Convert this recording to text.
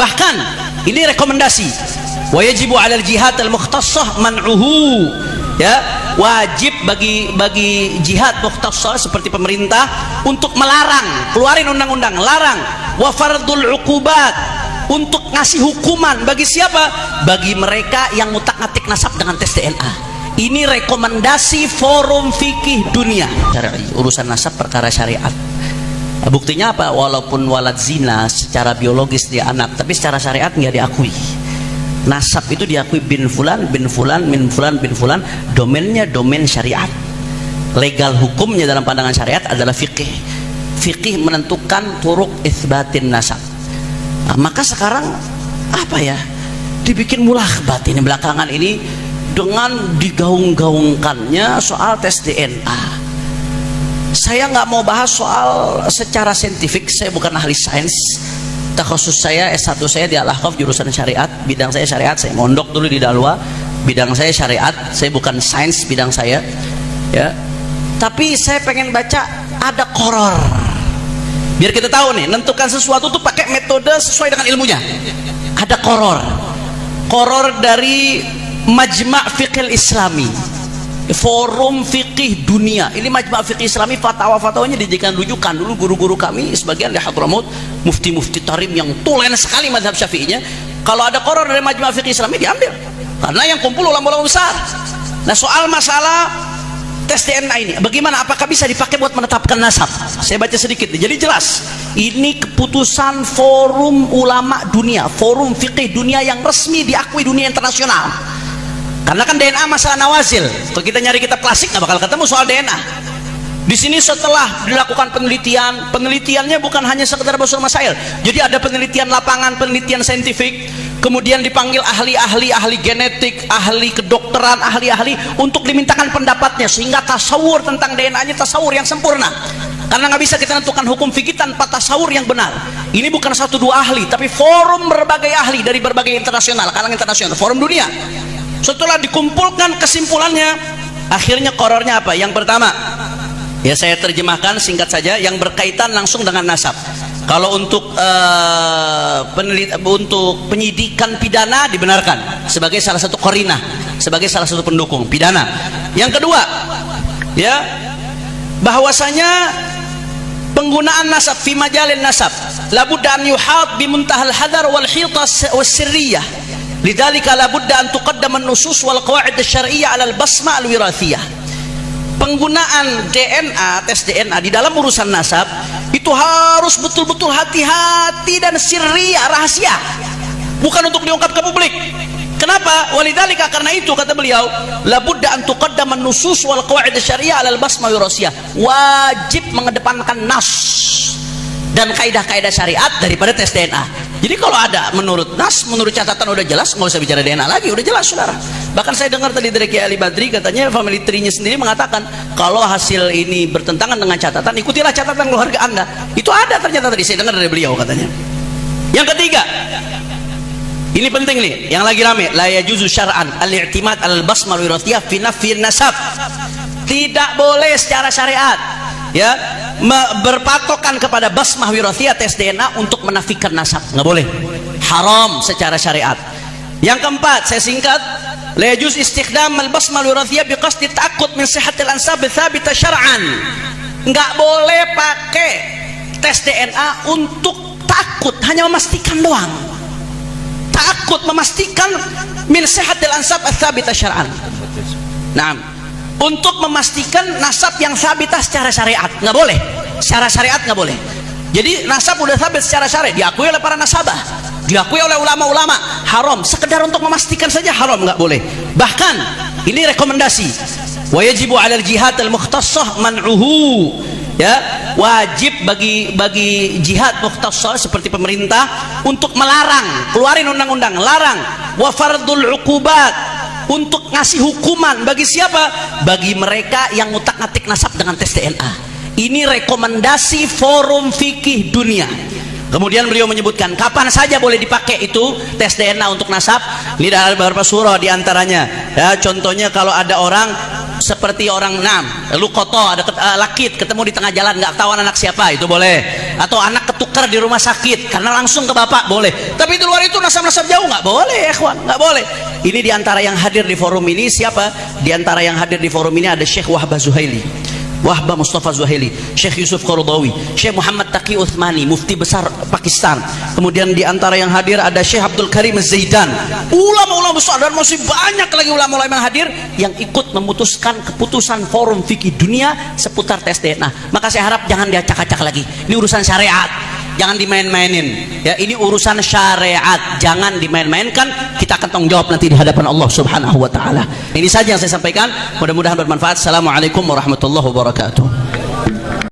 Bahkan ini rekomendasi, wa yajibu 'alal jihad al-mukhtassah man'uhu, ya, wajib bagi jihad mukhtassah seperti pemerintah untuk melarang, keluarin undang-undang larang, wa fardul 'uqubat, untuk ngasih hukuman bagi siapa? Bagi mereka yang ngutak-ngatik nasab dengan tes DNA. Ini rekomendasi Forum Fikih Dunia. Urusan nasab perkara syariat. Buktinya apa? Walaupun walad zina secara biologis dia anak, tapi secara syariat nggak diakui. Nasab itu diakui bin fulan, bin fulan, min fulan, bin fulan. Domainnya domain syariat. Legal hukumnya dalam pandangan syariat adalah fikih. Fikih menentukan turuk itsbatin nasab. Nah, maka sekarang apa ya? Dibikin mulahbat ini belakangan ini dengan digaung-gaungkannya soal tes DNA. Saya nggak mau bahas soal secara saintifik, saya bukan ahli sains. Takhusus saya S1 saya di Al-Ahqaf jurusan syariat, bidang saya syariat, saya mondok dulu di Dalwa, bidang saya syariat, saya bukan sains bidang saya, ya. Tapi saya pengen baca ada qoror. Biar kita tahu nih, nentukan sesuatu tuh pakai metode sesuai dengan ilmunya. Ada qoror. Qoror dari Majma' Fiqh Islami, Forum Fikih Dunia. Ini Majma' Fiqh Islami, fatwa-fatwanya dijadikan rujukan. Dulu guru-guru kami sebagian di Hadramaut, mufti-mufti tarim yang tulen sekali mazhab Syafi'inya, kalau ada qoror dari Majma' Fiqh Islami diambil, karena yang kumpul ulama-ulama besar. Nah, soal masalah tes DNA ini bagaimana, apakah bisa dipakai buat menetapkan nasab? Saya baca sedikit nih. Jadi jelas ini keputusan Forum Ulama Dunia, Forum Fikih Dunia yang resmi diakui dunia internasional. Karena kan DNA masalah nawazil. Kalau kita nyari kitab klasik nggak bakal ketemu soal DNA. Di sini setelah dilakukan penelitian, penelitiannya bukan hanya sekedar basul masail. Jadi ada penelitian lapangan, penelitian saintifik, kemudian dipanggil ahli-ahli, ahli genetik, ahli kedokteran, ahli-ahli untuk dimintakan pendapatnya, sehingga tasawur tentang DNA-nya tasawur yang sempurna. Karena nggak bisa kita tentukan hukum fikih tanpa tasawur yang benar. Ini bukan satu dua ahli, tapi forum berbagai ahli dari berbagai internasional, kalangan internasional, forum dunia. Setelah dikumpulkan kesimpulannya, akhirnya qorornya apa? Yang pertama, ya saya terjemahkan singkat saja, yang berkaitan langsung dengan nasab. Kalau untuk untuk penyidikan pidana dibenarkan sebagai salah satu qarinah, sebagai salah satu pendukung pidana. Yang kedua, ya, bahwasanya penggunaan nasab fi majalin nasab labudda an yuhad bi muntahal hadar wal hita was sirriyah. Lidzalika la budda an tuqaddama an-nusus wal qawaid asy-syar'iyyah 'ala al-basma al-wirathiyah. Penggunaan DNA, tes DNA di dalam urusan nasab itu harus betul-betul hati-hati dan sirriyah, rahasia. Bukan untuk diungkap ke publik. Kenapa? Walidzalika, karena itu kata beliau, la budda an tuqaddama an-nusus wal qawaid asy-syar'iyyah 'ala al-basma al-wirathiyah. Wajib mengedepankan nas dan kaidah-kaidah syariat daripada tes DNA. Jadi kalau ada menurut nas, menurut catatan udah jelas, nggak usah bicara DNA lagi, udah jelas saudara. Bahkan saya dengar tadi dari Kiai Ali Badri, katanya family tree-nya sendiri mengatakan kalau hasil ini bertentangan dengan catatan, ikutilah catatan keluarga Anda. Itu ada ternyata tadi saya dengar dari beliau katanya. Yang ketiga, ini penting nih, yang lagi rame, la yajuzu syar'an al-i'timad al-basma al-wirathiyah fi nafyi nasab. Tidak boleh secara syariat, ya, berpatokan kepada basmah wirathiyah, tes DNA untuk menafikan nasab, nggak boleh, haram secara syariat. Yang keempat, saya singkat, la yajuz istikhdam al-basmah wirathiyah biqasdi ta'aqqud min sihhatil ansab tsabita syar'an. Nggak boleh pakai tes DNA untuk takut, hanya memastikan doang. Takut memastikan min sihhatil ansab tsabita syar'an. Nah, untuk memastikan nasab yang sabitah secara syariat, nggak boleh. Secara syariat nggak boleh. Jadi nasab udah sabit secara syariat, diakui oleh para nasabah, diakui oleh ulama-ulama, haram. Sekedar untuk memastikan saja haram, nggak boleh. Bahkan ini rekomendasi, wa yajibu 'alal jihad al-mukhtassah man'uhu, ya, wajib bagi jihad mukhtassah seperti pemerintah untuk melarang, keluarin undang-undang larang, wa fardul 'uqubat, untuk ngasih hukuman bagi siapa? Bagi mereka yang ngutak-ngatik nasab dengan tes DNA. Ini rekomendasi Forum Fikih Dunia. Kemudian beliau menyebutkan kapan saja boleh dipakai itu tes DNA untuk nasab. Ini ada beberapa surah diantaranya. Ya, contohnya kalau ada orang seperti orang lukoto, ada lakit ketemu di tengah jalan, nggak tahu anak siapa, itu boleh. Atau anak ketukar di rumah sakit karena langsung ke bapak, boleh. Tapi di luar itu nasab-nasab jauh nggak boleh, ikhwan, nggak boleh. Ini diantara yang hadir di forum ini siapa? Diantara yang hadir di forum ini ada Syekh Wahbah Zuhaili, Wahbah Mustafa Zuhaili, Syekh Yusuf Qaradawi, Syekh Muhammad Taqi Uthmani, mufti besar Pakistan. Kemudian di antara yang hadir ada Syekh Abdul Karim Zaidan, ulama-ulama besar, dan masih banyak lagi ulama-ulama yang hadir yang ikut memutuskan keputusan forum fikih dunia seputar tes DNA. Maka saya harap jangan diacak-acak lagi. Ini urusan syariat, jangan dimain-mainin. Ya, ini urusan syariat, jangan dimain-mainkan. Kita akan tanggung jawab nanti di hadapan Allah Subhanahu wa taala. Ini saja yang saya sampaikan. Mudah-mudahan bermanfaat. Assalamualaikum warahmatullahi wabarakatuh.